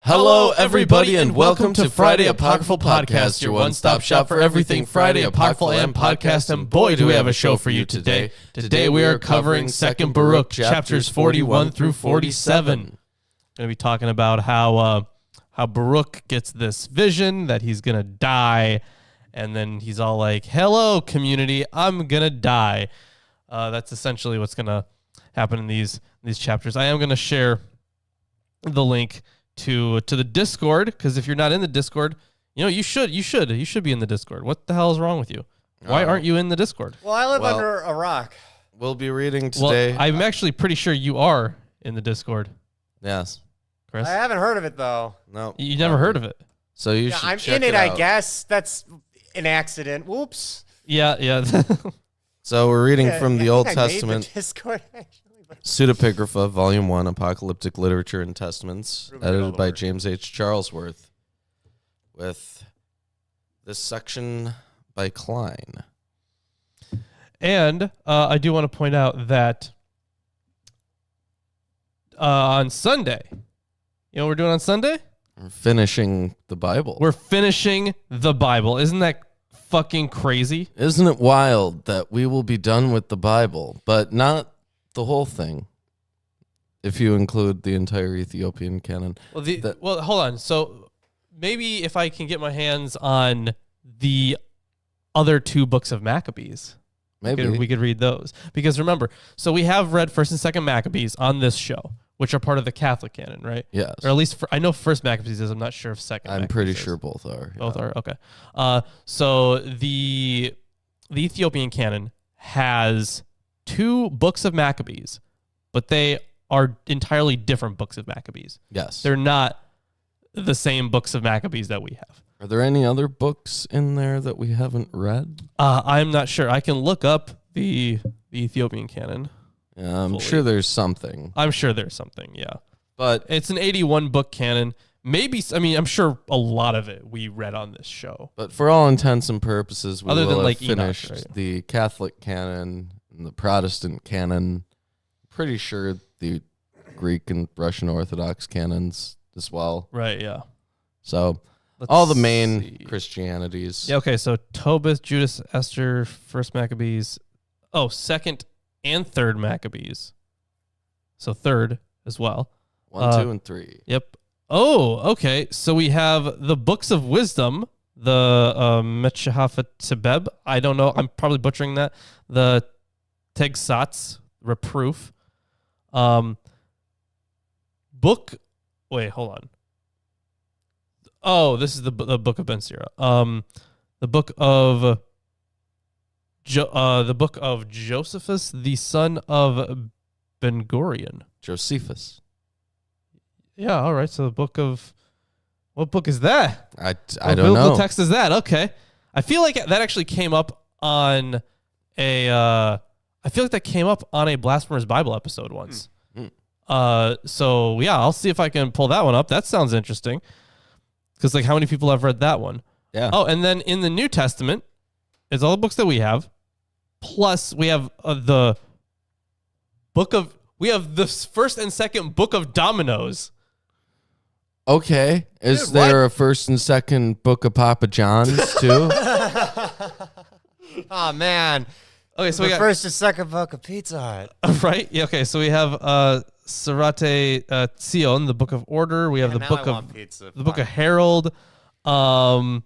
Hello, everybody, and welcome to Friday Apocryphal Podcast, your one-stop shop for everything Friday Apocryphal and podcast. And boy, do we have a show for you today. Today we are covering 2nd Baruch, chapters 41 through 47. Going to be talking about how Baruch gets this vision that he's going to die, and then he's all like, "Hello, community, I'm going to die." That's essentially what's going to happen in these chapters. I am going to share the link to the Discord, because if you're not in the Discord, you should be in the Discord. What the hell is wrong with you? Why aren't you in the Discord? Well, I live under a rock. We'll be reading today. Well, I'm actually pretty sure you are in the Discord. Yes. Chris? I haven't heard of it though. No. You never heard of it. So you should I'm check in it, out. I guess. That's an accident. Whoops. Yeah. So we're reading from the Old I made the Testament. Discord, actually. Pseudepigrapha, Volume 1, Apocalyptic Literature and Testaments, Ruben edited by Alderworth. James H. Charlesworth, with this section by Klein. And I do want to point out that on Sunday, you know what we're doing on Sunday? We're finishing the Bible. We're finishing the Bible. Isn't that fucking crazy? Isn't it wild that we will be done with the Bible, but not the whole thing, if you include the entire Ethiopian canon? Well, hold on. So maybe if I can get my hands on the other two books of Maccabees, Maybe. we could read those. Because remember, so we have read 1st and 2nd Maccabees on this show, which are part of the Catholic canon, right? Yes. Or at least I know 1st Maccabees is. I'm not sure if 2nd. I'm pretty sure both are. Both are, okay. So the Ethiopian canon has 2 books of Maccabees, but they are entirely different books of Maccabees. Yes. They're not the same books of Maccabees that we have. Are there any other books in there that we haven't read? I'm not sure. I can look up the Ethiopian canon. Yeah, I'm fully. sure there's something. I'm sure there's something, yeah. But It's an 81 book canon. Maybe, I'm sure a lot of it we read on this show. for all intents and purposes, we Other will than, have like, Enoch, finished right? the Catholic canon and the Protestant canon. Pretty sure the Greek and Russian Orthodox canons as well. Right, yeah. So Let's all the main see. Christianities. Yeah, okay, so Tobit, Judas, Esther, 1st Maccabees. Oh, 2nd and 3rd Maccabees. So 3rd as well. 1, 2, and 3. Yep. Oh, okay. So we have the books of wisdom, the Mechahafat Tebeb. I don't know. I'm probably butchering that. The Tegsats, reproof. Wait, hold on. Oh, this is the book of Ben Sira. The book of Josephus, the son of Ben Gurion. Josephus. Yeah, all right. So the book of, what book is that? I What don't know. biblical text is that? Okay. I feel like that actually came up on a Blasphemous Bible episode once. So yeah, I'll see if I can pull that one up. That sounds interesting. Because how many people have read that one? Yeah. Oh, and then in the New Testament, it's all the books that we have. Plus, we have the 1st and 2nd book of Dominoes. Okay. Is Dude, there a 1st and 2nd book of Papa John's too? Oh man. Okay, so The we got 1st and 2nd book of Pizza Hut. right. Yeah. Okay, so we have Sarate Tzion, the book of order. We have the Now book I of want pizza. the book of Herald, and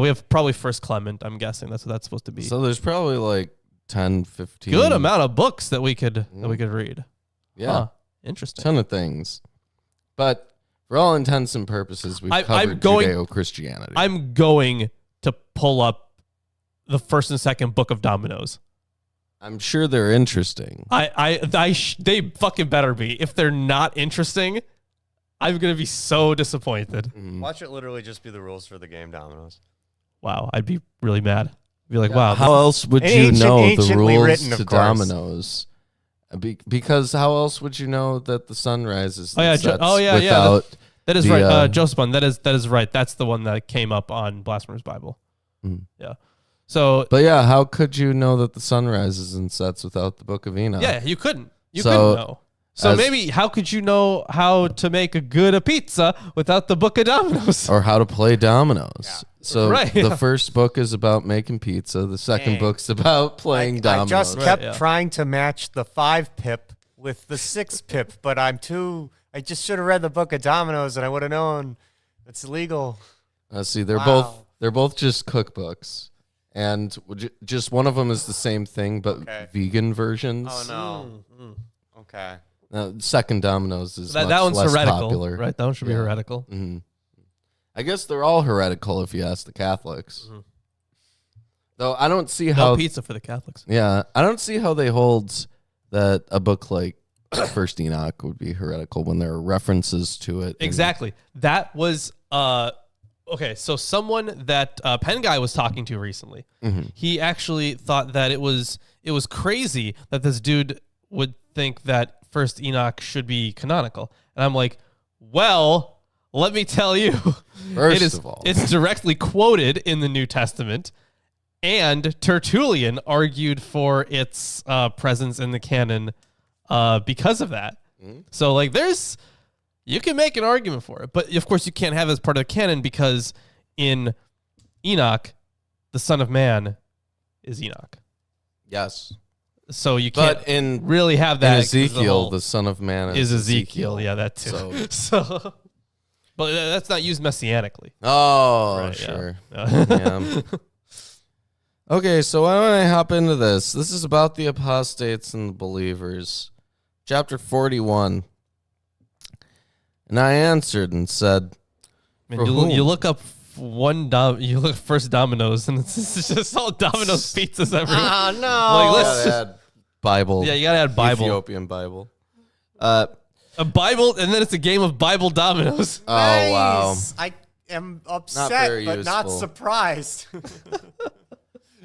we have probably 1st Clement. I'm guessing that's what that's supposed to be. So there's probably 10, 15. Good amount of books that we could read. Yeah. Huh, interesting. Ton of things. But for all intents and purposes, we've covered Judeo-Christianity. I'm going to pull up the 1st and 2nd book of Dominoes. I'm sure they're interesting. They fucking better be. If they're not interesting, I'm gonna be so disappointed. Watch it literally just be the rules for the game Dominoes. Wow, I'd be really mad. I'd be like, wow. How else would you Ancient- know the anciently rules written, of to course. dominoes? Because how else would you know that the sun rises and Oh, yeah, sets yeah. without That is the, right. Josephine, that is right. That's the one that came up on Blasphemous Bible. Yeah. So But yeah, how could you know that the sun rises and sets without the Book of Enoch? yeah, you couldn't. You couldn't know. So maybe how could you know how to make a good pizza without the book of dominoes? Or how to play dominoes. Yeah. So Right, the yeah. first book is about making pizza. The second book's about playing I dominoes. just kept yeah. trying to match the 5 pip with the 6 pip, but I just should have read the book of dominoes and I would have known it's illegal. See, they're Wow. both just cookbooks, and just one of them is the same thing but Okay. vegan versions. Oh no. Okay. Second Dominoes is That much one's less heretical, popular. right? That one should be Yeah. heretical. hmm I guess they're all heretical if you ask the Catholics. Though I don't see how. No pizza for the Catholics. Yeah, I don't see how they hold that a book like First Enoch would be heretical when there are references to it. Exactly. That was okay. So someone that Penn guy was talking to recently, he actually thought that it was crazy that this dude would think that First Enoch should be canonical, and I'm like, well, let me tell you, First of all, it's directly quoted in the New Testament, and Tertullian argued for its presence in the canon because of that. So like, you can make an argument for it, but of course you can't have it as part of the canon because in Enoch, the Son of Man is Enoch. yes. So you can't But in really have that. in 'cause the Ezekiel, whole- the Son of Man is Ezekiel. Yeah, that too. So, but that's not used messianically. Oh, Right, sure. Yeah. Yeah. Okay, so why don't I hop into this? This is about the apostates and the believers. Chapter 41. And I answered and said, Man, For you, whom? you look up you look first Domino's, and it's just all Domino's pizzas everywhere. Oh no. Like, let's- gotta add Bible. Yeah, you gotta add Bible, Ethiopian Bible. a Bible, and then it's a game of Bible Dominoes. Oh, wow. Nice. I am very upset, but not useful. surprised.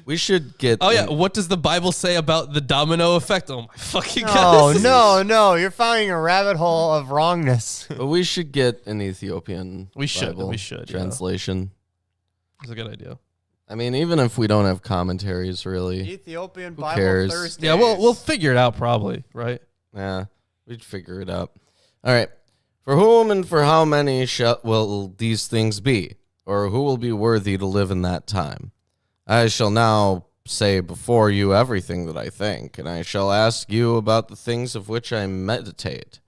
We should get... Oh yeah, what does the Bible say about the domino effect? Oh my fucking Oh god! no, you're finding a rabbit hole of wrongness. But we should get an Ethiopian We should, Bible we should, yeah. translation. It's a good idea. I mean, even if we don't have commentaries, really. Ethiopian Who Bible cares? Thursdays. Yeah, we'll figure it out probably, right? Yeah, we'd figure it out. All right. For whom and for how many will these things be? Or who will be worthy to live in that time? I shall now say before you everything that I think, and I shall ask you about the things of which I meditate.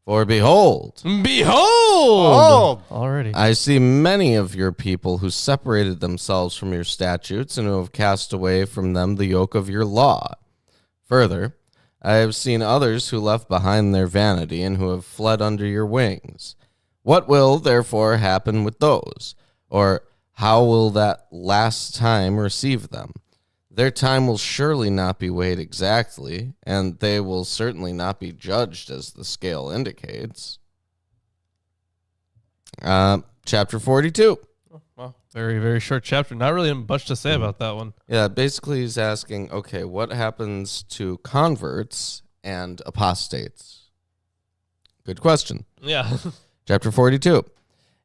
For behold, Behold! Already. I see many of your people who separated themselves from your statutes and who have cast away from them the yoke of your law. Further, I have seen others who left behind their vanity and who have fled under your wings. What will, therefore, happen with those? Or how will that last time receive them? Their time will surely not be weighed exactly, and they will certainly not be judged as the scale indicates. Chapter 42. Well, very, very short chapter. Not really much to say about that one. Yeah, basically he's asking, okay, what happens to converts and apostates? Good question. Yeah. Chapter 42.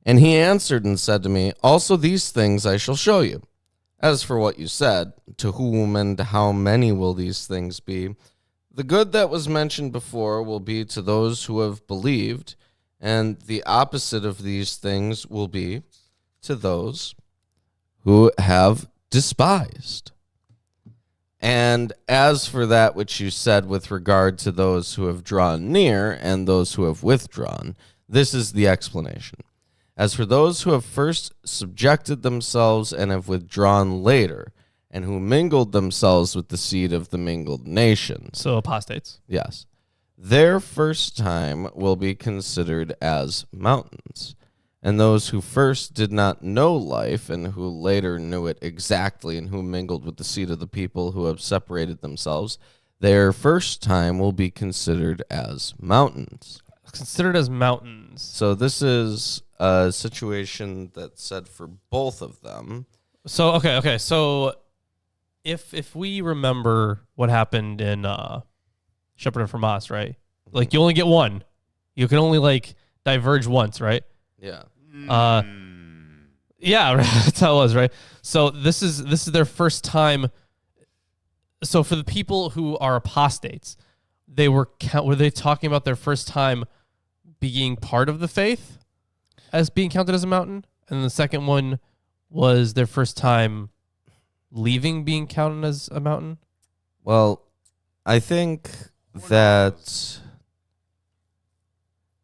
And he answered and said to me, also these things I shall show you. As for what you said, to whom and how many will these things be? The good that was mentioned before will be to those who have believed, and the opposite of these things will be to those who have despised. And as for that which you said with regard to those who have drawn near and those who have withdrawn, this is the explanation. As for those who have first subjected themselves and have withdrawn later, and who mingled themselves with the seed of the mingled nations, So apostates. yes, their first time will be considered as mountains. And those who first did not know life and who later knew it exactly and who mingled with the seed of the people who have separated themselves, their first time will be considered as mountains. Considered as mountains. So this is a situation that's said for both of them. So okay. So if we remember what happened in Shepherd and Formas, right? Like you only get one. You can only like diverge once, right? Yeah. Yeah, that's how it was, right? So this is their first time. So for the people who are apostates, were they talking about their first time being part of the faith as being counted as a mountain? And the second one was their first time leaving being counted as a mountain? Well, I think that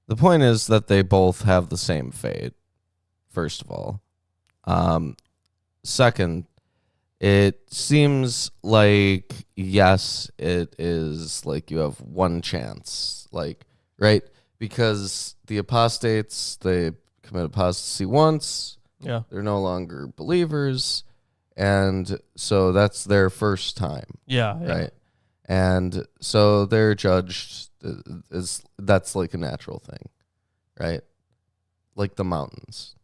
the point is that they both have the same fate, first of all. Second, it seems like, yes, it is like you have one chance, like, right? Because the apostates, they commit apostasy once. Yeah. They're no longer believers. And so that's their first time. Yeah. Right. And so they're judged that's like a natural thing, right? Like the mountains.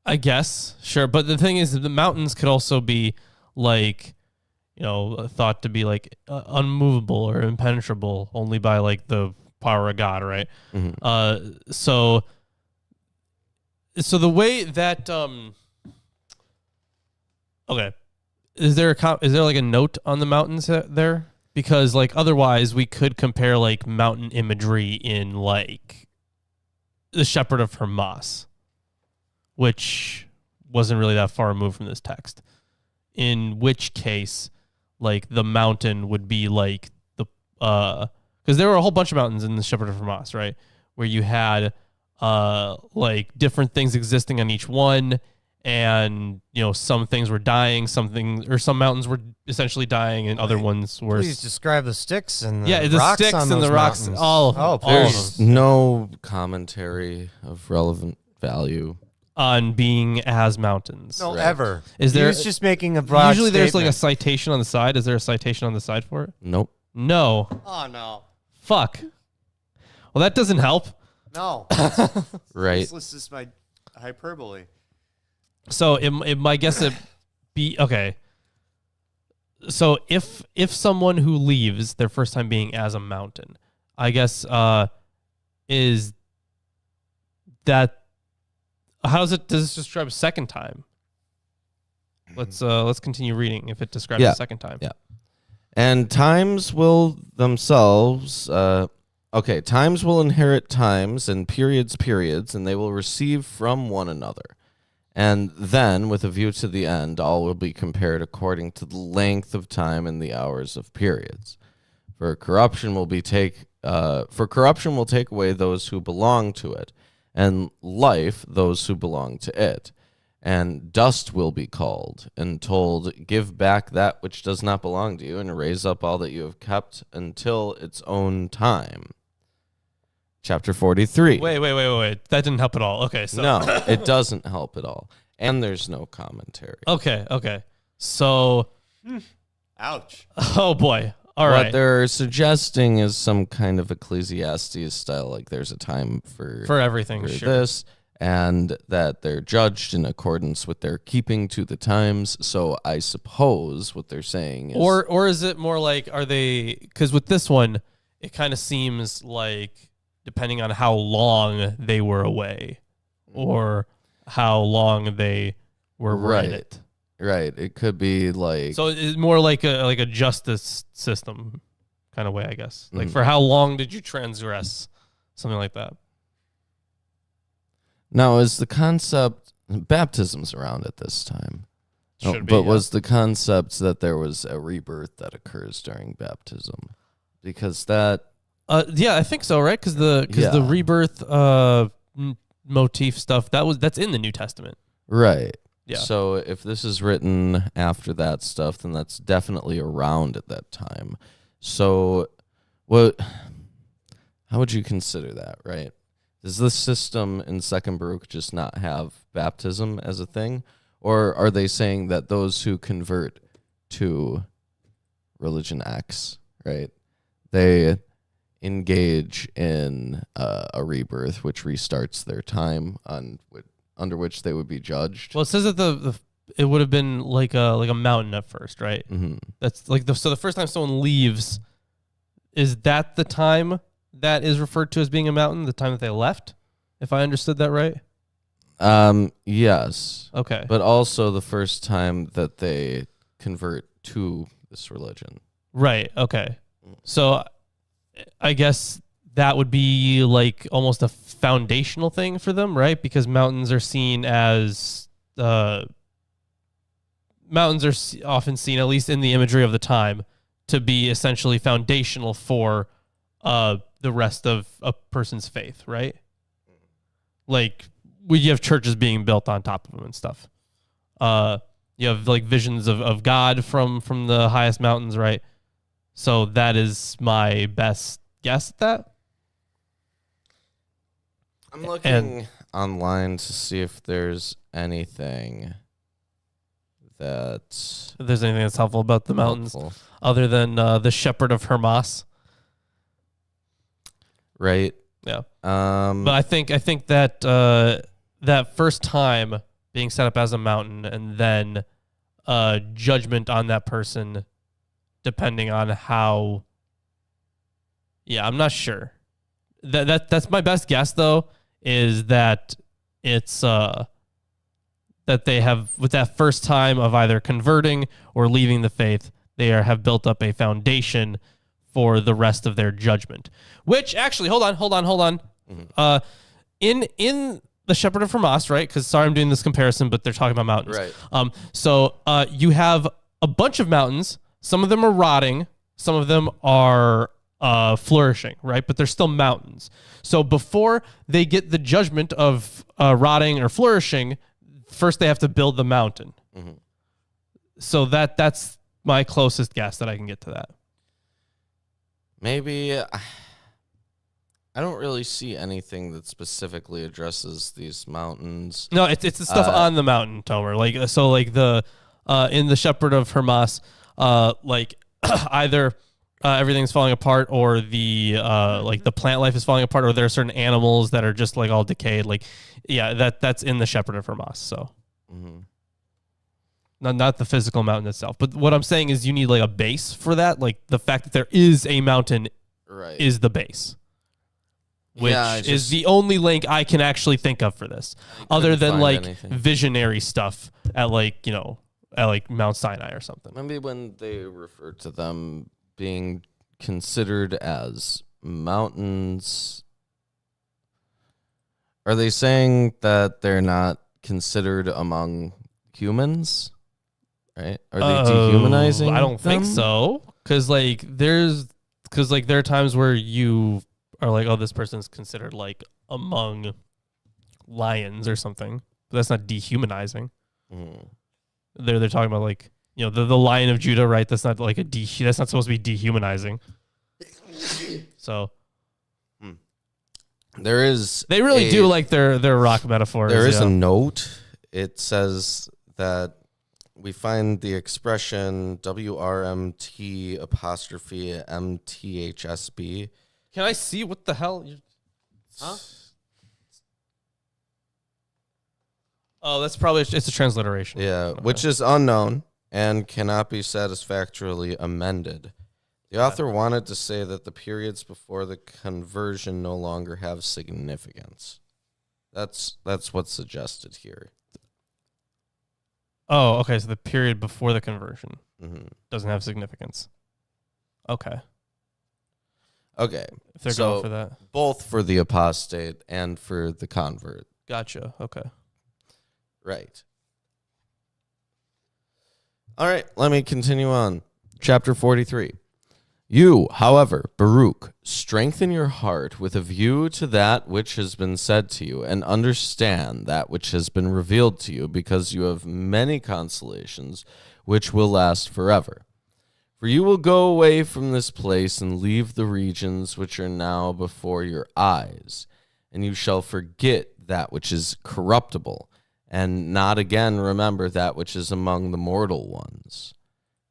I guess. Sure. But the thing is, the mountains could also be like, thought to be like unmovable or impenetrable only by like the power of God, right? Mm-hmm. So the way that okay, is there like a note on the mountains there? Because like otherwise we could compare like mountain imagery in like the Shepherd of Hermas, which wasn't really that far removed from this text. In which case, like the mountain would be like the because there were a whole bunch of mountains in the Shepherd of Hermas, right? Where you had like different things existing on each one, and some things were dying, some mountains were essentially dying, and other ones were. Please describe the sticks and the the rocks sticks on and those the rocks. mountains. All of them. There's no commentary of relevant value on being as mountains. No, Right. ever. Is there? He's just making a broad Usually, there's like a statement. citation on the side. Is there a citation on the side for it? Nope. No. Oh, no. Fuck. Well, that doesn't help. No. Right. This is my hyperbole. So my guess it be okay. So if someone who leaves their first time being as a mountain, I guess is that does it describe a second time? Let's continue reading if it describes a second time. Yeah. And times will themselves times will inherit times and periods, and they will receive from one another. And then, with a view to the end, all will be compared according to the length of time and the hours of periods. For corruption will take away those who belong to it, and life those who belong to it. And dust will be called, and told, give back that which does not belong to you, and raise up all that you have kept until its own time. Chapter 43. Wait. That didn't help at all. Okay, so No, it doesn't help at all. And there's no commentary. Okay. So Ouch. oh boy. All what right. they're suggesting is some kind of Ecclesiastes style, like there's a time For everything, for sure. this, and that they're judged in accordance with their keeping to the times. So I suppose what they're saying is... Or is it more like, are they, because with this one, it kind of seems like depending on how long they were away or how long they were Right. right. Right. It could be like... So it's more like a justice system kind of way, I guess. Like Mhm. for how long did you transgress? Something like that. Now, is the concept... Baptism's around at this time. Should be, but yeah. was the concept that there was a rebirth that occurs during baptism? Because that... Yeah, I think so, right? Because the Yeah. rebirth motif stuff that's in the New Testament. Right. Yeah. So if this is written after that stuff, then that's definitely around at that time. So how would you consider that, right? Does this system in Second Baruch just not have baptism as a thing? Or are they saying that those who convert to religion X, right, they engage in a rebirth, which restarts their time under which they would be judged? Well, it says that it would have been like a mountain at first, right? Mm-hmm. That's like so the first time someone leaves, is that the time that is referred to as being a mountain? The time that they left, if I understood that right. Yes. Okay. But also the first time that they convert to this religion. Right. Okay. So I guess that would be like almost a foundational thing for them, right? Because mountains are seen as often seen, at least in the imagery of the time, to be essentially foundational for the rest of a person's faith, right? Like you have churches being built on top of them and stuff. You have like visions of God from the highest mountains, right? So that is my best guess at that. I'm looking online to see if there's anything if there's anything that's helpful about the mountains other than the shepherd of Hermas. Right. Yeah. But I think that that first time being set up as a mountain and then judgment on that person depending on how. Yeah, I'm not sure. That's my best guess though, is that it's that they have, with that first time of either converting or leaving the faith, have built up a foundation for the rest of their judgment. Which actually, hold on. Mm-hmm. In the Shepherd of Hermas, right? Because sorry, I'm doing this comparison, but they're talking about mountains. Right. So you have a bunch of mountains. Some of them are rotting. Some of them are flourishing, right? But they're still mountains. So before they get the judgment of rotting or flourishing, first they have to build the mountain. Mm-hmm. So that's my closest guess that I can get to that. Maybe I don't really see anything that specifically addresses these mountains. No, it's the stuff on the mountain, Tomer. Like so, like the in the Shepherd of Hermas, like either everything's falling apart, or the like the plant life is falling apart, or there are certain animals that are just like all decayed. Like, yeah, that's in the Shepherd of Hermas. So, not the physical mountain itself, but what I'm saying is you need like a base for that. Like the fact that there is a mountain, right, is the base. Which is the only link I can actually think of for this, other than like visionary stuff at like Mount Sinai or something. Maybe when they refer to them being considered as mountains, are they saying that they're not considered among humans? Right? Are they dehumanizing? I don't think so, because there are times where you are like, oh, this person's considered like among lions or something, but that's not dehumanizing. They're talking about like, the Lion of Judah, right? That's not like that's not supposed to be dehumanizing. So they really do like their rock metaphors. There is a note. It says that we find the expression WRMT apostrophe MTHSB. Can I see what the hell? Huh? Oh, that's probably it's a transliteration. Yeah, okay. Which is unknown and cannot be satisfactorily amended. The author wanted to say that the periods before the conversion no longer have significance. That's what's suggested here. Oh, okay. So the period before the conversion doesn't have significance. Okay. If they're going for that. Both for the apostate and for the convert. Gotcha. Okay. Right. All right, let me continue on. Chapter 43. You, however, Baruch, strengthen your heart with a view to that which has been said to you, and understand that which has been revealed to you, because you have many consolations which will last forever. For you will go away from this place and leave the regions which are now before your eyes, and you shall forget that which is corruptible, and not again remember that which is among the mortal ones.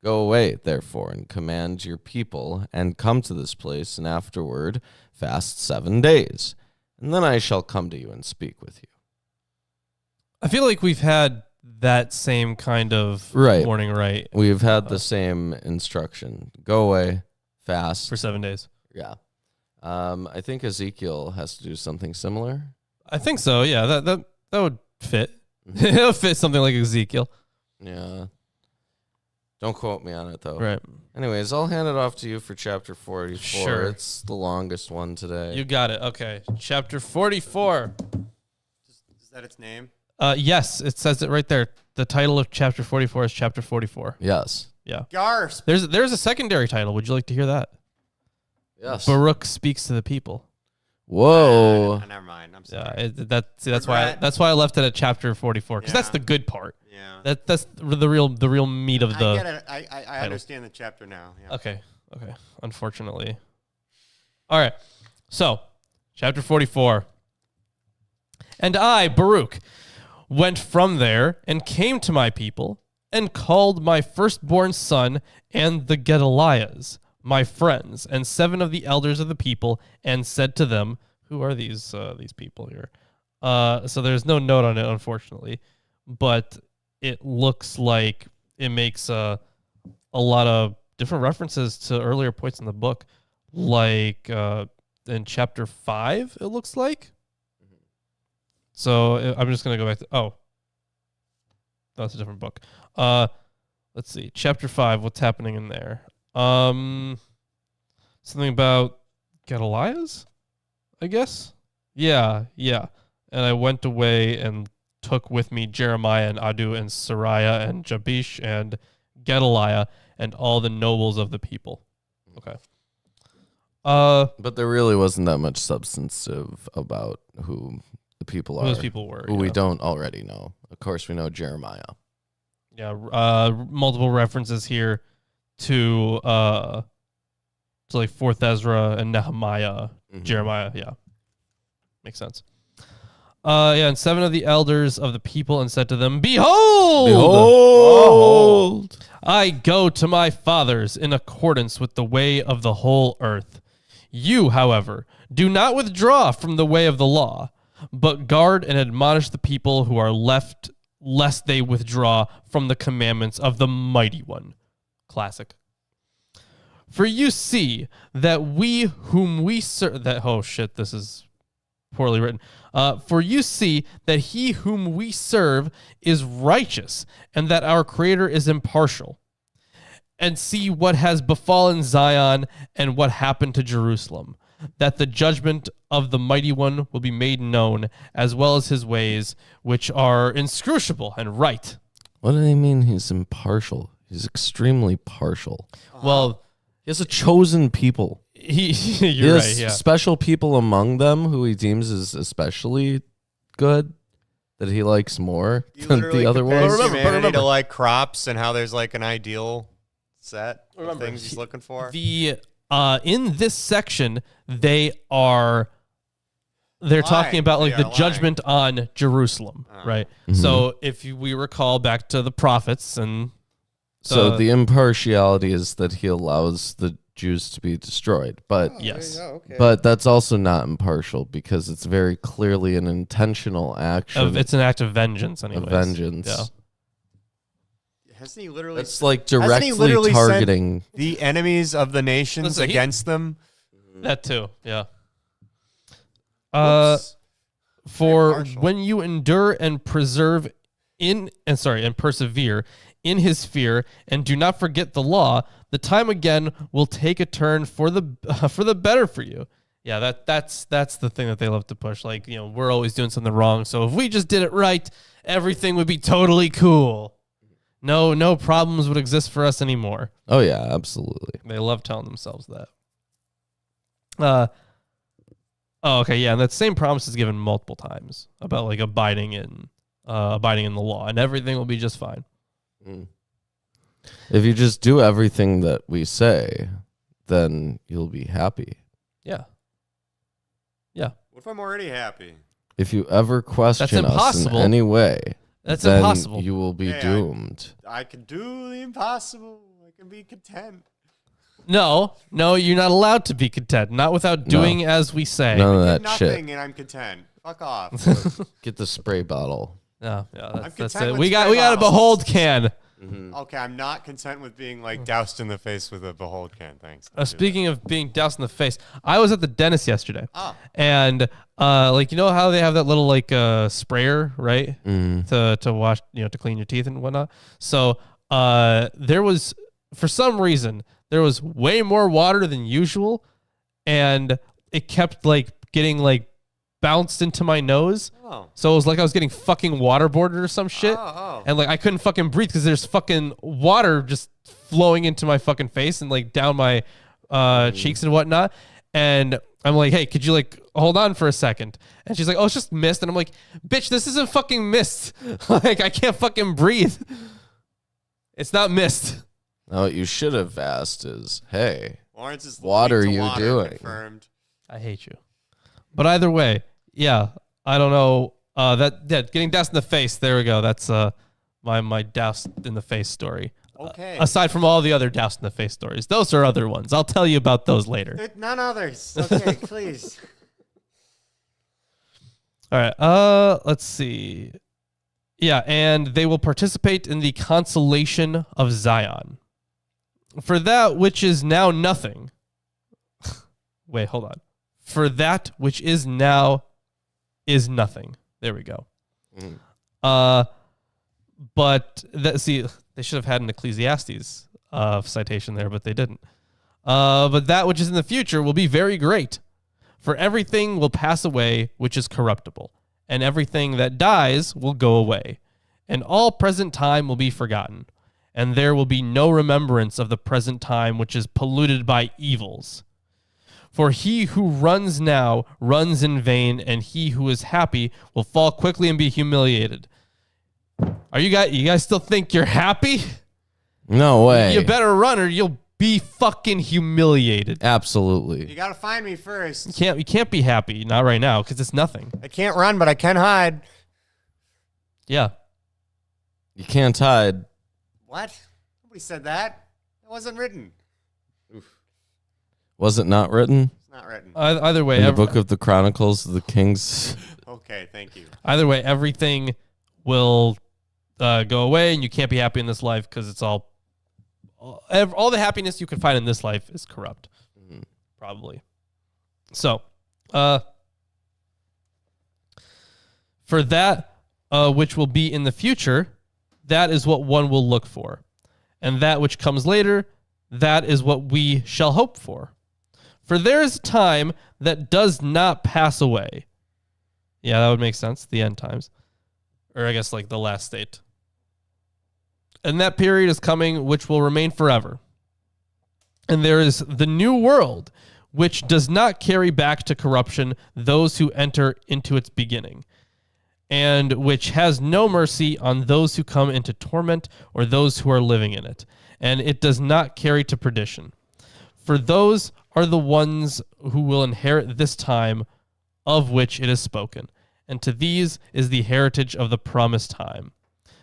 Go away, therefore, and command your people, and come to this place, and afterward fast 7 days, and then I shall come to you and speak with you. I feel like we've had that same kind of warning, right? We've had the same instruction. Go away, fast. For 7 days. Yeah. I think Ezekiel has to do something similar. I think so, yeah. That would fit. It would fit something like Ezekiel. Yeah. Don't quote me on it, though. Right. Anyways, I'll hand it off to you for chapter 44. Sure. It's the longest one today. You got it. Okay. Chapter 44. Is that its name? Yes, it says it right there. The title of chapter 44 is chapter 44. Yes. Yeah. Garsp. There's a secondary title. Would you like to hear that? Yes. Baruch speaks to the people. Whoa. Never mind. I'm Yeah, sorry. that's why I left it at chapter 44 because that's Yeah. the good part. Yeah. That's the real meat of I the. get it. I understand the chapter now. Yeah. Okay. Unfortunately. All right. So, chapter 44. And I, Baruch, went from there and came to my people and called my firstborn son and the Gedaliahs, my friends, and 7 of the elders of the people, and said to them, who are these people here? So there's no note on it, unfortunately, but it looks like it makes a lot of different references to earlier points in the book, like in chapter 5, it looks like. So I'm just going to go back to, that's a different book. Let's see, chapter 5, what's happening in there? Something about Gedaliahs, I guess? Yeah. And I went away and took with me Jeremiah and Adu and Sariah and Jabesh and Gedaliah and all the nobles of the people. Okay. But there really wasn't that much substantive about who the people are. Who those people were. Who we don't already know. Of course, we know Jeremiah. Yeah. Multiple references here to like 4th Ezra and Nehemiah, Jeremiah. Yeah. Makes sense. And 7 of the elders of the people and said to them, Behold! Behold! I go to my fathers in accordance with the way of the whole earth. You, however, do not withdraw from the way of the law, but guard and admonish the people who are left, lest they withdraw from the commandments of the Mighty One. Classic. For you see that we whom we serve... this is poorly written. For you see that he whom we serve is righteous, and that our Creator is impartial. And see what has befallen Zion and what happened to Jerusalem, that the judgment of the Mighty One will be made known, as well as his ways, which are inscrutable and right. What do they mean he's impartial? He's extremely partial. Well, he has a chosen people. You're He has right, yeah. special people among them who he deems as especially good, that he likes more than the other ones. Humanity to like crops and how there's like an ideal set of things he's looking for. In this section, they're talking about like the judgment on Jerusalem, right? Mm-hmm. So if we recall back to the prophets and so the impartiality is that he allows the Jews to be destroyed, but yes, but that's also not impartial because it's very clearly an intentional action. It's an act of vengeance, anyways. Of vengeance. Yeah. Hasn't he literally? It's like directly targeting the enemies of the nations against them. That too, yeah. For when you endure and persevere in in his fear and do not forget the law, the time again will take a turn for the better for you. Yeah, that's the thing that they love to push. Like, we're always doing something wrong, so if we just did it right, everything would be totally cool. No problems would exist for us anymore. Oh yeah, absolutely. They love telling themselves that. Okay, yeah, and that same promise is given multiple times about like abiding in the law, and everything will be just fine. If you just do everything that we say, then you'll be happy. Yeah. What if I'm already happy? If you ever question us in any way, that's then impossible. You will be doomed. I can do the impossible. I can be content. No, you're not allowed to be content. Not without doing as we say. None of that nothing shit. And I'm content. Fuck off. Get the spray bottle. Yeah, that's it. with We got spray a bottles. behold can. Okay, I'm not content with being like doused in the face with a behold can. Thanks. Speaking of being doused in the face, I was at the dentist yesterday, and how they have that little like sprayer, right, to wash, to clean your teeth and whatnot. So there was, for some reason, there was way more water than usual, and it kept like getting like bounced into my nose. Oh. So it was like I was getting fucking waterboarded or some shit. And like I couldn't fucking breathe because there's fucking water just flowing into my fucking face and like down my cheeks and whatnot. And I'm like, hey, could you like hold on for a second? And she's like, oh, it's just mist. And I'm like, bitch, this isn't fucking mist. Like I can't fucking breathe. It's not mist. Now, what you should have asked is, hey, Lawrence is what are leaning to you water, doing? confirmed. I hate you. But either way, yeah, I don't know. Getting doused in the face. There we go. That's my doused in the face story. Okay. Aside from all the other doused in the face stories, those are other ones. I'll tell you about those later. None others. Okay, please. All right. Let's see. Yeah, and they will participate in the consolation of Zion. For that which is now nothing. Wait, hold on. For that which is now is nothing. There we go. But see, they should have had an Ecclesiastes citation there, but they didn't. But that which is in the future will be very great. For everything will pass away which is corruptible, and everything that dies will go away, and all present time will be forgotten, and there will be no remembrance of the present time which is polluted by evils. For he who runs now runs in vain, and he who is happy will fall quickly and be humiliated. Are you guys still think you're happy? No way. You better run or you'll be fucking humiliated. Absolutely. You gotta find me first. You can't be happy, not right now, because it's nothing. I can't run, but I can hide. Yeah. You can't hide. What? Nobody said that. It wasn't written. Was it not written? It's not written. Either way, In the book of the Chronicles of the Kings. Okay, thank you. Either way, everything will go away, and you can't be happy in this life because it's all the happiness you can find in this life is corrupt, probably. So, for that which will be in the future, that is what one will look for, and that which comes later, that is what we shall hope for. For there is a time that does not pass away. Yeah, that would make sense. The end times. Or I guess like the last state. And that period is coming which will remain forever. And there is the new world, which does not carry back to corruption those who enter into its beginning, and which has no mercy on those who come into torment or those who are living in it. And it does not carry to perdition. For those are the ones who will inherit this time of which it is spoken. And to these is the heritage of the promised time.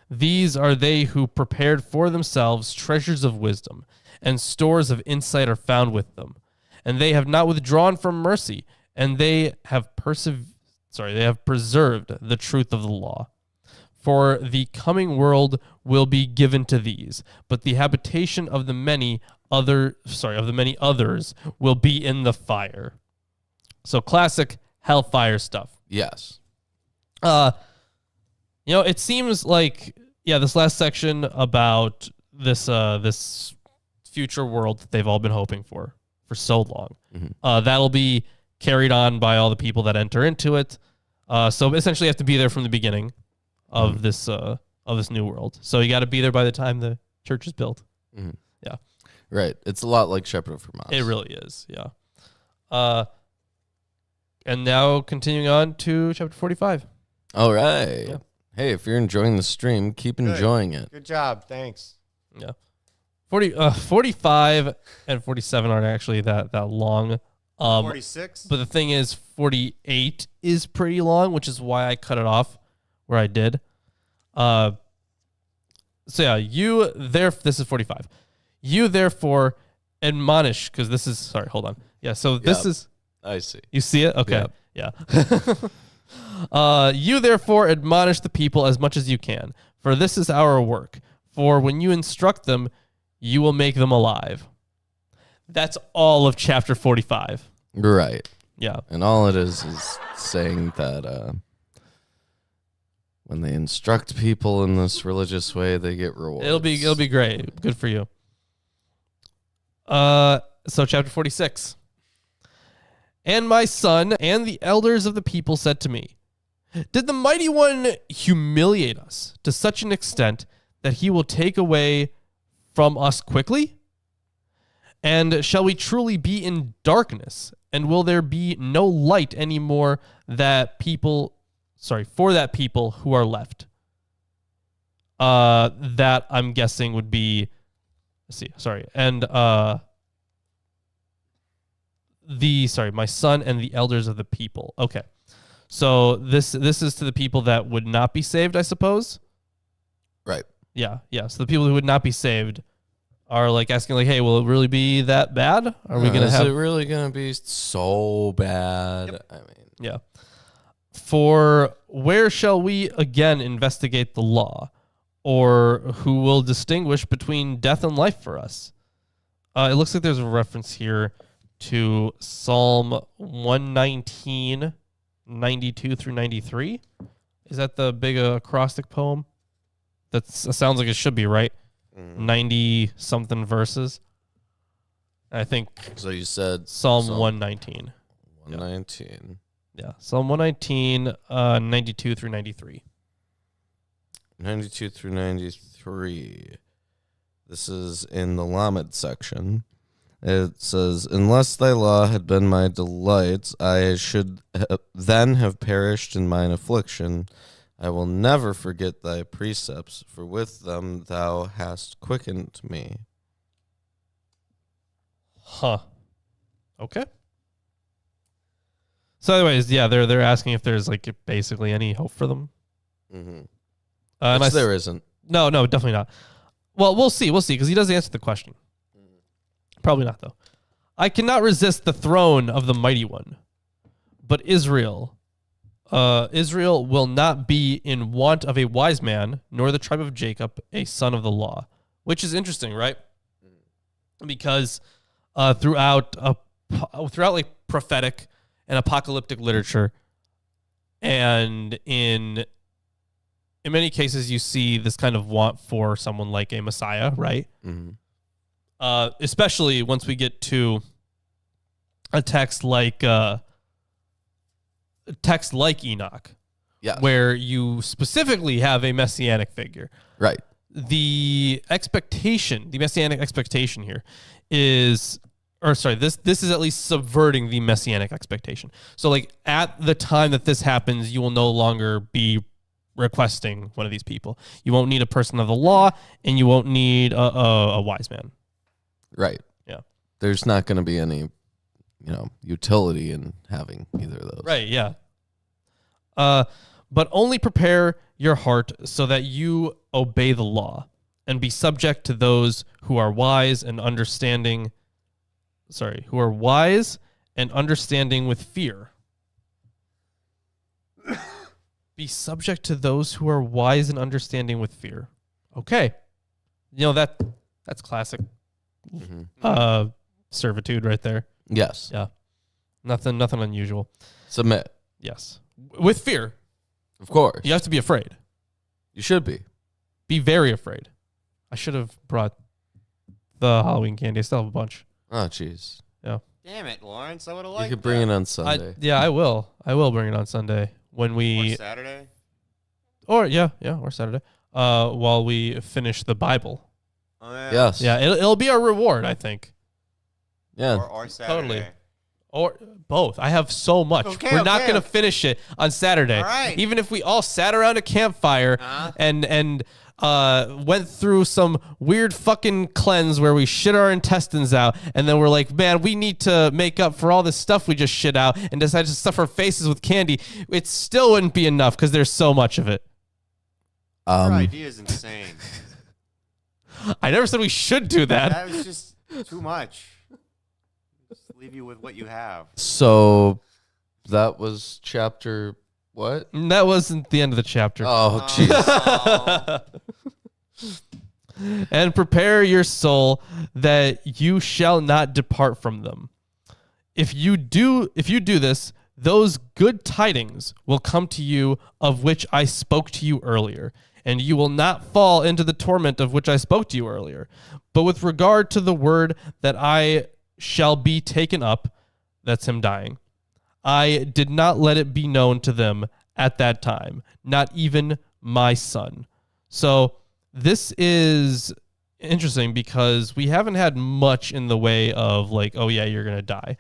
These are they who prepared for themselves treasures of wisdom, and stores of insight are found with them. And they have not withdrawn from mercy, and they have preserved the truth of the law. For the coming world will be given to these, but the habitation of the many others will be in the fire. So classic hellfire stuff. Yes. It seems like this last section about this future world that they've all been hoping for so long. That'll be carried on by all the people that enter into it. So essentially, you have to be there from the beginning of this new world. So you got to be there by the time the church is built. Yeah, right. It's a lot like Shepherd of Hermas. It really is. Yeah. And now continuing on to chapter 45. All right. Yeah. Hey, if you're enjoying the stream, keep enjoying it. Good job. Thanks. Yeah. 45 and 47 aren't actually that long. 46? But the thing is, 48 is pretty long, which is why I cut it off where I did. So yeah, this is 45. You therefore admonish, because this is, sorry, hold on. Yeah, so this is, I see. you see it? Okay. Yep. Yeah. You therefore admonish the people as much as you can, for this is our work. For when you instruct them, you will make them alive. That's all of chapter 45. Right. Yeah. And all it is saying that When they instruct people in this religious way, they get rewards. It'll be great. Good for you. So chapter 46. And my son and the elders of the people said to me, did the mighty one humiliate us to such an extent that he will take away from us quickly? And shall we truly be in darkness? And will there be no light anymore for that people who are left? That I'm guessing would be, my son and the elders of the people. Okay. So this is to the people that would not be saved, I suppose. Right. Yeah. So the people who would not be saved are like asking, like, hey, will it really be that bad? Are we gonna have? Is it really gonna be so bad? Yep. I mean, yeah. For where shall we again investigate the law, or who will distinguish between death and life for us? It looks like there's a reference here to Psalm 119, 92 through 93. Is that the big acrostic poem? That sounds like it should be, right? 90 something verses. I think. So you said Psalm 119. 119. Yeah, Psalm 119, 92 through 93. 92 through 93. This is in the Lamed section. It says, unless thy law had been my delight, I should then have perished in mine affliction. I will never forget thy precepts, for with them thou hast quickened me. Huh. Okay. So anyways, yeah, they're asking if there's like basically any hope for them. Mm-hmm. Which there isn't. No, definitely not. Well, we'll see, because he does answer the question. Probably not, though. I cannot resist the throne of the mighty one, but Israel will not be in want of a wise man, nor the tribe of Jacob a son of the law. Which is interesting, right? Because throughout like prophetic and apocalyptic literature, and in many cases you see this kind of want for someone like a Messiah, right? Mm-hmm. Especially once we get to a text like Enoch, yes, where you specifically have a messianic figure. Right. The messianic expectation here is, this is at least subverting the messianic expectation. So like at the time that this happens, you will no longer be requesting one of these people. You won't need a person of the law, and you won't need a wise man. Right. Yeah. There's not going to be any, utility in having either of those. Right. Yeah. But only prepare your heart so that you obey the law and be subject to those who are wise and understanding. Who are wise and understanding with fear. Be subject to those who are wise and understanding with fear. Okay. That's classic. Mm-hmm. Servitude right there. Yes. Yeah. Nothing unusual. Submit. Yes. With fear. Of course. You have to be afraid. You should be. Be very afraid. I should have brought the Halloween candy. I still have a bunch. Oh, jeez. Yeah. Damn it, Lawrence. I would have liked You could bring it on Sunday. I will. I will bring it on Sunday when we. Or Saturday? Or Saturday. While we finish the Bible. Oh, yeah. Yes. Yeah, it'll be a reward, I think. Yeah. Or Saturday. Totally. Or both. I have so much. Okay, We're not going to finish it on Saturday. All right. Even if we all sat around a campfire and went through some weird fucking cleanse where we shit our intestines out, and then we're like, man, we need to make up for all this stuff we just shit out, and decided to stuff our faces with candy, it still wouldn't be enough because there's so much of it. Your idea is insane. I never said we should do that. That was just too much. Just leave you with what you have. So that was chapter what? That wasn't the end of the chapter. Oh, jeez. And prepare your soul that you shall not depart from them. If you do this, those good tidings will come to you of which I spoke to you earlier, and you will not fall into the torment of which I spoke to you earlier. But with regard to the word that I shall be taken up," that's him dying, "I did not let it be known to them at that time, not even my son." So this is interesting because we haven't had much in the way of like, oh yeah, you're going to die.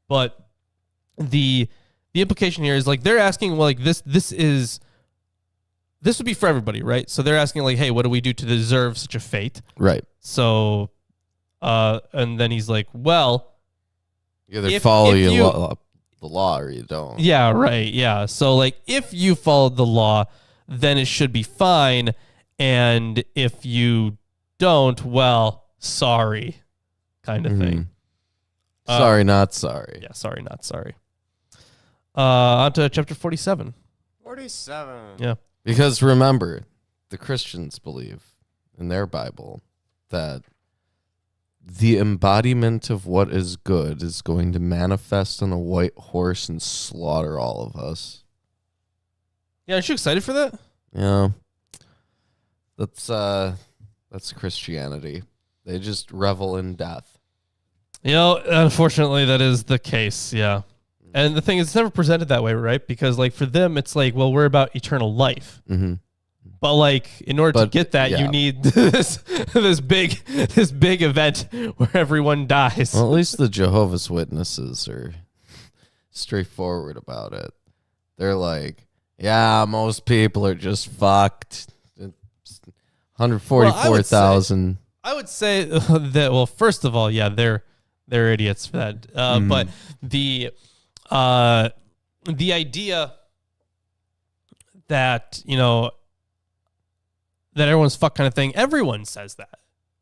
But the implication here is like they're asking, well, like this would be for everybody, right? So they're asking like, hey, what do we do to deserve such a fate? Right. So, and then he's like, well, You either follow the law or you don't. yeah, right. Yeah. So like if you followed the law, then it should be fine. And if you don't, well, sorry, kind of thing. Sorry, not sorry. Yeah, sorry, not sorry. On to chapter 47. 47. Yeah. Because remember, the Christians believe in their Bible that the embodiment of what is good is going to manifest on a white horse and slaughter all of us. Yeah, aren't you excited for that? Yeah. That's Christianity. They just revel in death. You know, unfortunately, that is the case. Yeah. And the thing is, it's never presented that way, right? Because, like, for them, it's like, well, we're about eternal life. Mm-hmm. But, like, in order to get that, you need this big event where everyone dies. Well, at least the Jehovah's Witnesses are straightforward about it. They're like, yeah, most people are just fucked. 144,000. I would say that, well, first of all, yeah, they're idiots for that. But the idea that, you know, that everyone's fucked kind of thing, everyone says that.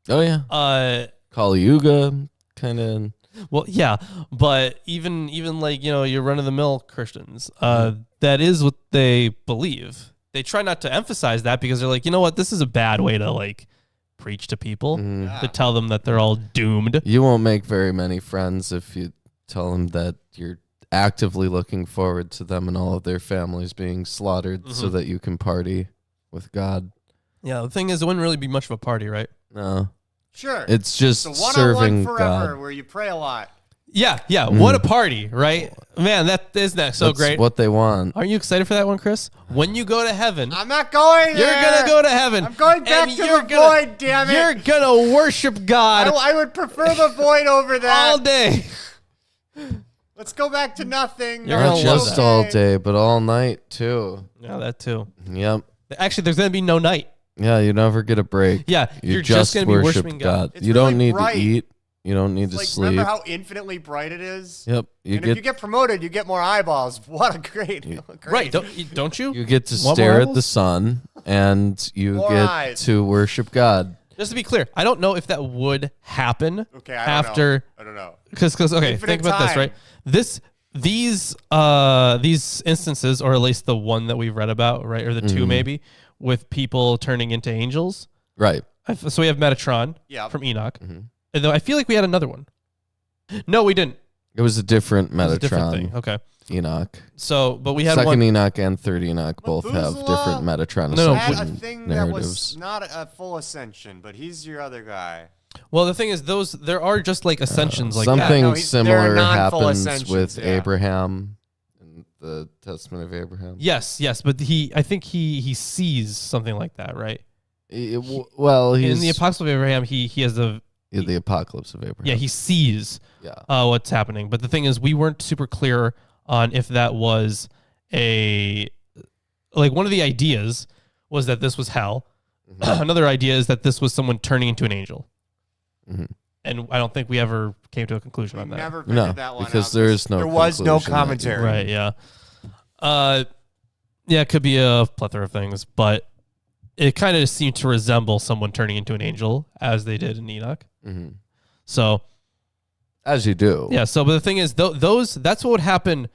Oh, yeah. Kali Yuga, kind of. Well, yeah, but even like, you know, your run-of-the-mill Christians, that is what they believe. They try not to emphasize that because they're like, you know what, this is a bad way to, like, preach to people, to tell them that they're all doomed. You won't make very many friends if you tell them that you're actively looking forward to them and all of their families being slaughtered so that you can party with God. Yeah, the thing is, it wouldn't really be much of a party, right? No. Sure. It's just the serving one-on-one forever God. where you pray a lot. Yeah. What a party, right? Man, isn't that so That's great? what they want. Aren't you excited for that one, Chris? When you go to heaven, I'm not going you're there. gonna go to heaven. I'm going back to the void, damn it. You're gonna worship God I would prefer the void over that. all day. Let's go back to nothing. You're Not gonna just love all day, but all night, too. Yeah, that too. Yep. Actually, there's gonna be no night. Yeah, you never get a break. Yeah, You you're just gonna be worship worshiping God. It's You don't really need bright. to eat. You don't need to Like, sleep. remember how infinitely bright it is? Yep. And if you get promoted, you get more eyeballs. What a great. Right? Don't you? You get to Want more stare at the eyeballs? sun, and you More get eyes. to worship God. Just to be clear, I don't know if that would happen. Okay, I don't after. know. I don't know. Because okay, Infinite think about this, time. right? These instances, or at least the one that we've read about, right, or the two maybe, with people turning into angels. Right. So we have Metatron from Enoch. And though I feel like we had another one. No, we didn't. It was a different It was Metatron. a different thing. Okay. Enoch. So, but we had Second one. Enoch and third Enoch both have Methuselah different Metatron No, Had a ascension thing that narratives. was not a full ascension, but he's your other guy. Well, the thing is, there are just like ascensions like Something that. No, they're similar non-full happens ascensions, with yeah. Abraham in the Testament of Abraham. Yes, but I think he sees something like that, right? Well, he's In the Apocalypse of Abraham, he has the Apocalypse of Abraham. he sees Yeah. what's happening. But the thing is, we weren't super clear on if that was one of the ideas was that this was hell. Another idea is that this was someone turning into an angel. And I don't think we ever came to a conclusion on that. Never No, figured that one because out. there is no There was no conclusion that commentary. Right, yeah. Yeah, it could be a plethora of things, but it kind of seemed to resemble someone turning into an angel as they did in Enoch. So, as you do. yeah, but the thing is, that's what would happen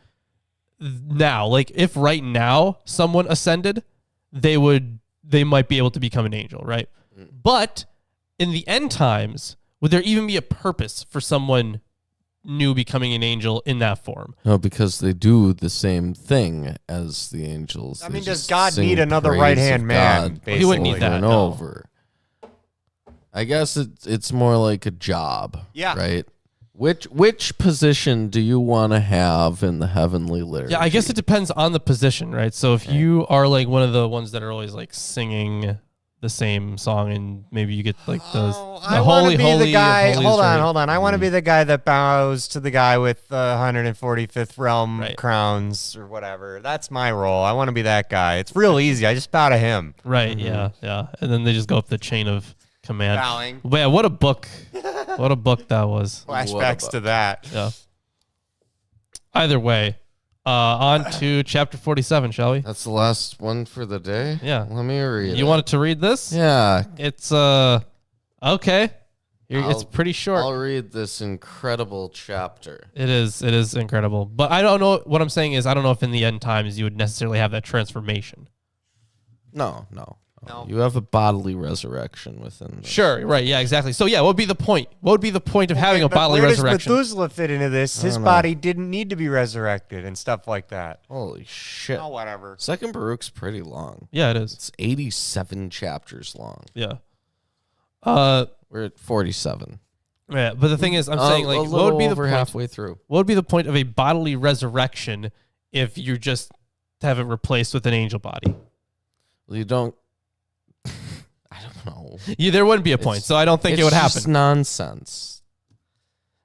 now. Like, if right now someone ascended, they might be able to become an angel, right? But in the end times, would there even be a purpose for someone knew becoming an angel in that form. No, because they do the same thing as the angels. I They mean, does just God sing need another praise right-hand of man, God basically? He wouldn't need over that, and no. over. I guess it's more like a job. Yeah. Right. Which position do you want to have in the heavenly liturgy? Yeah, I guess it depends on the position, right? So if you are like one of the ones that are always like singing the same song, and maybe you get like the I want holy, to be holy, the guy. holy Hold is on, right. hold on. I want to be the guy that bows to the guy with the 145th realm Right. crowns or whatever. That's my role. I want to be that guy. It's real easy. I just bow to him. Right, yeah. And then they just go up the chain of command. Bowing. Yeah, what a book. What a book that was. Flashbacks to that. Yeah. Either way, on to chapter 47, shall we? That's the last one for the day? Yeah. Let me read it. You wanted to read this? Yeah. It's okay. It's pretty short. I'll read this incredible chapter. It is incredible. But I don't know, what I'm saying is I don't know if in the end times you would necessarily have that transformation. No. No. You have a bodily resurrection within this. Sure, right, yeah, exactly. So yeah, what would be the point? What would be the point of having a But bodily where resurrection? does Methuselah fit into this? His know. body didn't need to be resurrected and stuff like that. Holy shit. Oh, whatever. Second Baruch's pretty long. Yeah, it is. It's 87 chapters long. Yeah. We're at 47. Yeah, but the thing is, I'm saying, a like, what little would be the over point? halfway through. What would be the point of a bodily resurrection if you just have it replaced with an angel body? Well, you don't. I don't know. Yeah, there wouldn't be a point, It's- so I don't think it would It's just happen. nonsense.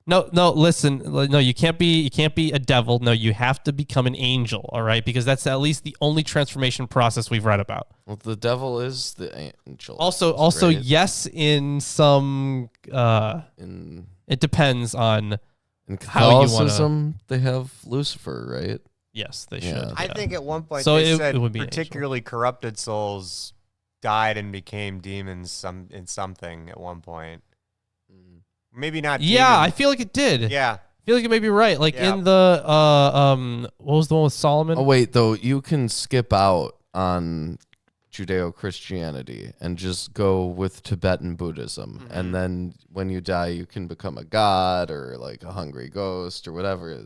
No, listen, no, you can't be a devil. No, you have to become an angel, all right? Because that's at least the only transformation process we've read about. Well, the devil is the angel. Also, right? yes, in some, in it depends on. in how you wanna- Catholicism, they have Lucifer, right? Yes, they Yeah. should. I yeah. think at one point So they it said would be an angel. particularly corrupted souls died and became demons in something at one point. Maybe not. Yeah, I demons. feel like it did. Yeah. I feel like you may be right. Like Yeah. in the what was the one with Solomon? Oh wait, though you can skip out on Judeo-Christianity and just go with Tibetan Buddhism, and then when you die, you can become a god or like a hungry ghost or whatever.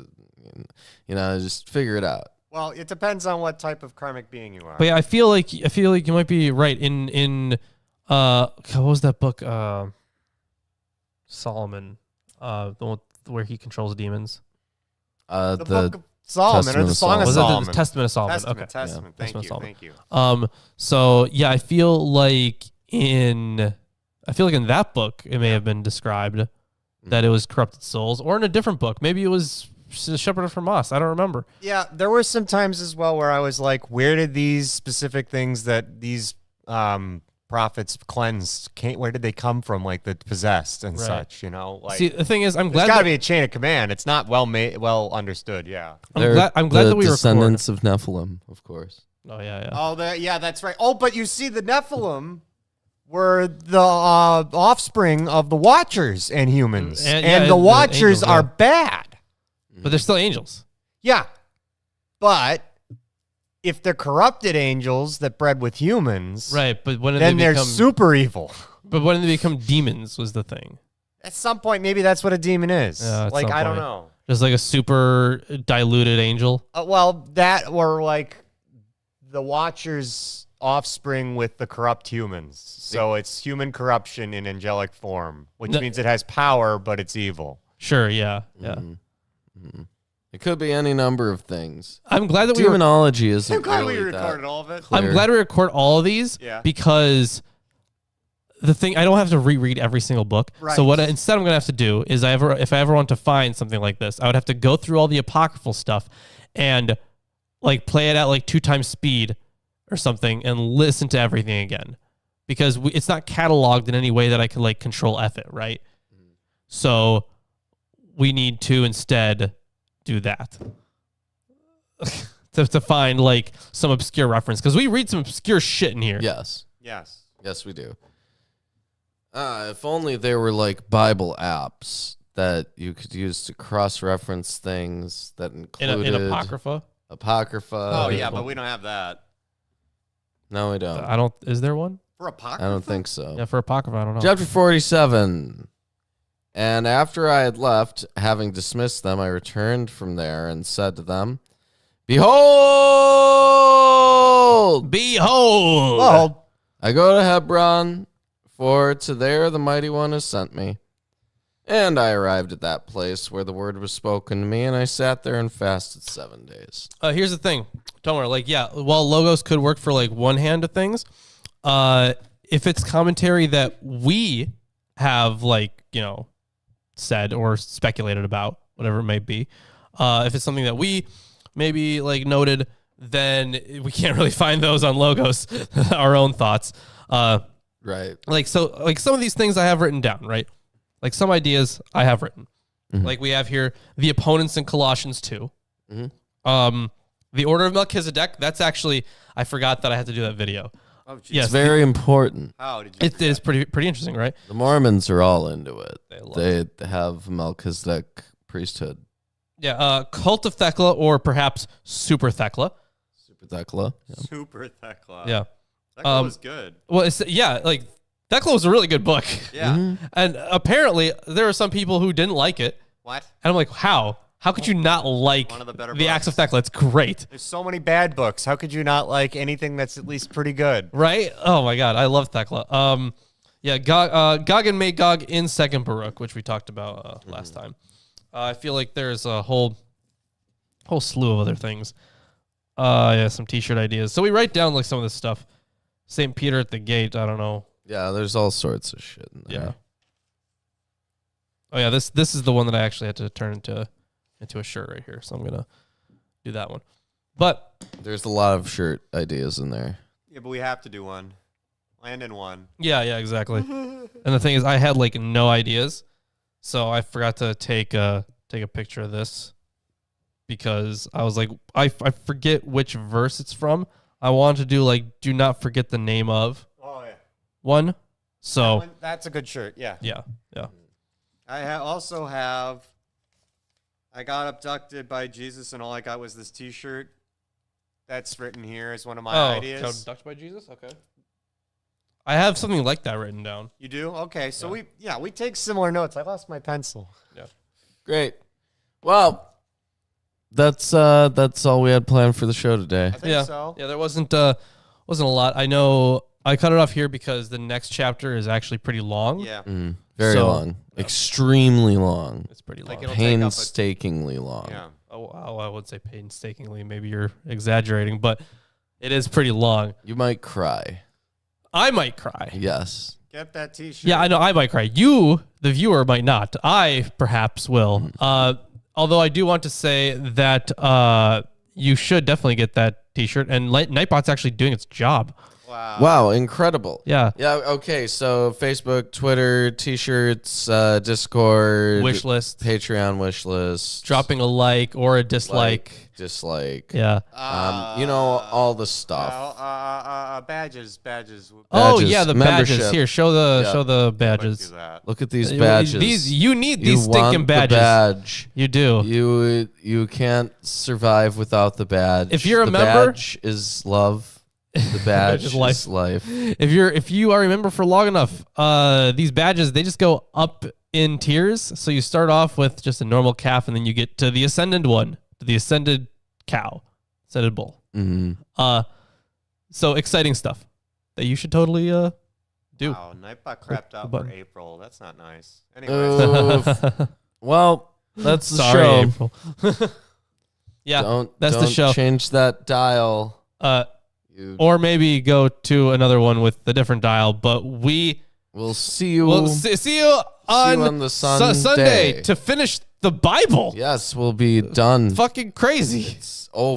You know, just figure it out. Well, it depends on what type of karmic being you are. But yeah, I feel like you might be right. In what was that book? Solomon, the one where he controls demons. the Book of Solomon or Testament the of Song of Was Solomon. it the Testament of Solomon? Testament, Okay. Testament. Yeah. Thank Testament of you, Solomon. thank you. So yeah, I feel like in that book it may have been described that it was corrupted souls, or in a different book, maybe it was Shepherd from Us. I don't remember. Yeah, there were some times as well where I was like, where did these specific things that these prophets cleansed, where did they come from? Like the possessed and Right. such, you know? Like, See, the thing is, I'm there's glad got to that, be a chain of command. It's not well understood. Yeah. I'm glad the that we record. descendants of Nephilim, of course. Oh yeah. Oh, yeah, that's right. Oh, but you see, the Nephilim were the offspring of the Watchers and humans, And- and, yeah, the and the Watchers angels, are yeah. bad. But they're still angels. Yeah, but if they're corrupted angels that bred with humans, Right, but when then they they're become super evil. but when they become demons was the thing. At some point, maybe that's what a demon is. Yeah, at like, some I don't point. know. Just like a super diluted angel. Well, that or like the Watchers' offspring with the corrupt humans. So it's human corruption in angelic form, which No- means it has power, but it's evil. Sure, yeah. It could be any number of things. I'm glad that Demonology isn't I'm glad we really recorded that all of it. clear. I'm glad we record all of these Yeah. because the thing I don't have to reread every single book. Right. So what instead I'm gonna have to do is if I ever want to find something like this, I would have to go through all the apocryphal stuff and like play it at like 2 times speed or something and listen to everything again because it's not cataloged in any way that I can like control F it, right? So we need to instead do that to find like some obscure reference because we read some obscure shit in here. Yes. Yes. Yes, we do. If only there were like Bible apps that you could use to cross-reference things that included In Apocrypha. Apocrypha. Oh, yeah, but we don't have that. No, we don't. I don't. Is there one? For Apocrypha? I don't think so. Yeah, for Apocrypha, I don't know. Chapter 47. And after I had left, having dismissed them, I returned from there and said to them, Behold! Behold! Well, I go to Hebron, for to there the Mighty One has sent me. And I arrived at that place where the word was spoken to me, and I sat there and fasted 7 days. Here's the thing. Don't worry. Like, yeah, while logos could work for like one hand of things, if it's commentary that we have like, said or speculated about, whatever it may be, if it's something that we maybe like noted, then we can't really find those on logos, our own thoughts. Right. Like some of these things I have written down, right? Like some ideas I have written. Mm-hmm. Like we have here the opponents in Colossians 2. Mm-hmm. The order of Melchizedek, that's actually, I forgot that I had to do that video. oh, geez. Yes, It's very important. How did you? it is pretty interesting, right? The Mormons are all into it. love They have Melchizedek priesthood. Yeah, cult of Thecla or perhaps Super Thecla. Super Thecla. Yeah. Super Thecla. Yeah. Thecla was good. Well, like Thecla was a really good book. Yeah. Mm-hmm. And apparently there are some people who didn't like it. What? And I'm like, how? How could you not like One of the better the Acts of books. Thecla? It's great. There's so many bad books. How could you not like anything that's at least pretty good? Right? Oh my God, I love Thecla. Yeah, Gog and Magog in 2nd Baruch, which we talked about last time. I feel like there's a whole slew of other things. Yeah, some T-shirt ideas. So we write down like some of this stuff. St. Peter at the gate. I don't know. Yeah, there's all sorts of shit in there. Yeah. Oh yeah, this is the one that I actually had to turn into a shirt right here. So I'm gonna do that one. But There's a lot of shirt ideas in there. Yeah, but we have to do one. Landon one. yeah, exactly. And the thing is, I had like no ideas, so I forgot to take a picture of this because I was like, I forget which verse it's from. I wanted to do like, do not forget the name of Oh yeah. one. So That's a good shirt. Yeah. yeah. I also have. I got abducted by Jesus, and all I got was this T-shirt. That's written here as one of my ideas. Abducted by Jesus. Okay. I have something like that written down. You do? Okay, so we take similar notes. I lost my pencil. Yeah. Great. Well, that's all we had planned for the show today. I think so. Yeah, there wasn't a lot. I know I cut it off here because the next chapter is actually pretty long. Yeah. Very So- long. Extremely long. It's pretty long. Like it'll take up a- Painstakingly long. Yeah. Oh, I would say painstakingly. Maybe you're exaggerating, but it is pretty long. You might cry. I might cry. Yes. Get that T-shirt. Yeah, I know I might cry. You, the viewer, might not. I perhaps will. Although I do want to say that you should definitely get that T-shirt, and Nightbot's actually doing its job. Wow. Wow, incredible. Yeah. Yeah, okay, so Facebook, Twitter, T-shirts, Discord, Wish list, Patreon wish list, dropping a like or a dislike. dislike. Yeah. All the stuff. Badges. Oh Badges, yeah, the membership. badges. Here, show the badges. Do that. Look at these badges. You need these You stinking want badges. The badge. You do. You can't survive without the badge. If you're a the member- badge is love. The badge is is life. If you are a member for long enough, these badges, they just go up in tiers. So you start off with just a normal calf, and then you get to the ascended one, to the ascended cow, ascended bull. Mm-hmm. So exciting stuff that you should totally do. Wow, Nightbot crapped out for button. April. That's not nice. Anyways. Oof. Well, that's the Sorry, show. April. Yeah, Don't that's the show. Change that dial. Or maybe go to another one with a different dial. But We'll see you. will see you on the Sunday to finish the Bible. Yes, we'll be done. Fucking crazy. It's over.